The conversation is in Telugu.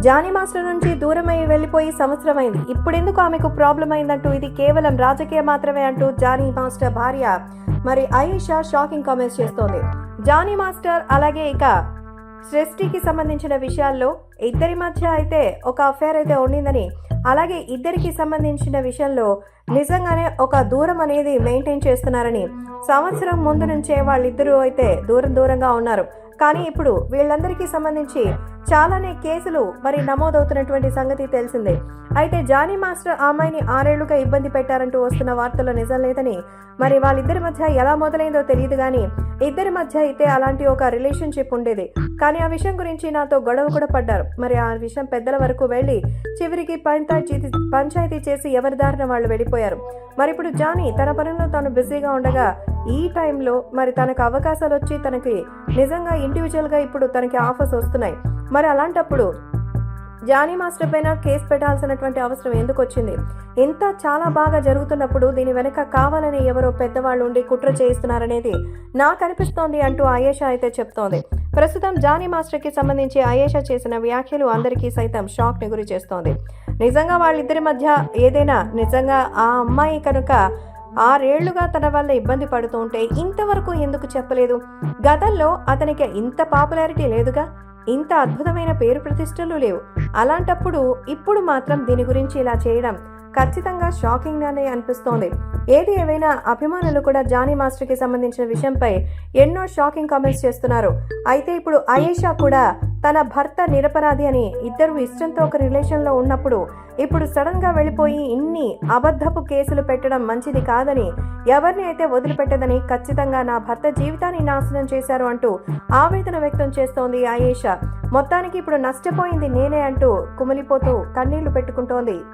జానీ మాస్టర్ నుంచి దూరమై వెళ్లిపోయి సంవత్సరమైంది. ఇప్పుడెందుకు ఆమెకు ప్రాబ్లం అయిందంటూ ఇది కేవలం రాజకీయ మాత్రమే అంటూ జానీ మాస్టర్ భార్య మరి ఆయేషా షాకింగ్ కామెంట్స్ చేస్తోంది. జానీ మాస్టర్ అలాగే ఇక సృష్టికి సంబంధించిన విషయాల్లో ఇద్దరి మధ్య అయితే ఒక అఫేర్ అయితే ఉండిందని, అలాగే ఇద్దరికి సంబంధించిన విషయంలో నిజంగానే ఒక దూరం అనేది మెయింటైన్ చేస్తున్నారని, సంవత్సరం ముందు నుంచే వాళ్ళిద్దరూ అయితే దూరంగా ఉన్నారు. కానీ ఇప్పుడు వీళ్ళందరికీ సంబంధించి చాలానే కేసులు మరి నమోదవుతున్నటువంటి సంగతి తెలిసిందే. అయితే జానీ మాస్టర్ ఆ అమ్మాయిని 6 ఏళ్లుగా ఇబ్బంది పెట్టారంటూ వస్తున్న వార్తల్లో నిజం లేదని, మరి వాళ్ళిద్దరి మధ్య ఎలా మొదలైందో తెలియదు కానీ ఇద్దరి మధ్య అయితే అలాంటి ఒక రిలేషన్షిప్ ఉండేది. కానీ ఆ విషయం గురించి నాతో గొడవ కూడా పడ్డారు. మరి ఆ విషయం పెద్దల వరకు వెళ్ళి చివరికి పంచాయతీ చేసి ఎవరి దారిన వాళ్ళు వెళ్ళిపోయారు. మరి ఇప్పుడు జానీ తన పనుల్లో తాను బిజీగా ఉండగా ఈ టైంలో మరి తనకు అవకాశాలు వచ్చి తనకి నిజంగా ఇండివిజువల్గా ఇప్పుడు తనకి ఆఫర్స్ వస్తున్నాయి. మరి అలాంటప్పుడు జానీ మాస్టర్ పైన కేసు పెట్టాల్సినటువంటి అవసరం ఎందుకు వచ్చింది? ఇంత చాలా బాగా జరుగుతున్నప్పుడు దీని వెనక కావాలని ఎవరో పెద్దవాళ్ళు ఉండి కుట్ర చేయిస్తున్నారనేది నాకు అనిపిస్తోంది అంటూ ఆయేషా అయితే చెప్తోంది. ప్రస్తుతం జానీ మాస్టర్కి సంబంధించి ఆయేషా చేసిన వ్యాఖ్యలు అందరికీ సైతం షాక్ ని గురి చేస్తోంది. నిజంగా వాళ్ళిద్దరి మధ్య ఏదైనా నిజంగా ఆ అమ్మాయి కనుక 6 ఏళ్లుగా తన వల్ల ఇబ్బంది పడుతూ ఉంటే ఇంతవరకు ఎందుకు చెప్పలేదు? గతంలో అతనికి ఇంత పాపులారిటీ లేదుగా, ఇంత అద్భుతమైన పేరు ప్రతిష్టలు లేవు. అలాంటప్పుడు ఇప్పుడు మాత్రం దీని గురించి ఇలా చేయడం ఖచ్చితంగా షాకింగ్ గానే అనిపిస్తోంది. ఏది ఏవైనా అభిమానులు కూడా జానీ మాస్టర్ కి సంబంధించిన విషయంపై ఎన్నో షాకింగ్ కామెంట్స్ చేస్తున్నారు. అయితే ఇప్పుడు ఆయేషా కూడా తన భర్త నిరపరాధి అని, ఇద్దరు ఇష్టంతో ఒక రిలేషన్ లో ఉన్నప్పుడు ఇప్పుడు సడన్ గా వెళ్ళిపోయి ఇన్ని అబద్ధపు కేసులు పెట్టడం మంచిది కాదని, ఎవరిని అయితే వదిలిపెట్టదని, ఖచ్చితంగా నా భర్త జీవితాన్ని నాశనం చేశారు అంటూ ఆవేదన వ్యక్తం చేస్తోంది ఆయేషా. మొత్తానికి ఇప్పుడు నష్టపోయింది నేనే అంటూ కుమిలిపోతూ కన్నీళ్లు పెట్టుకుంటోంది.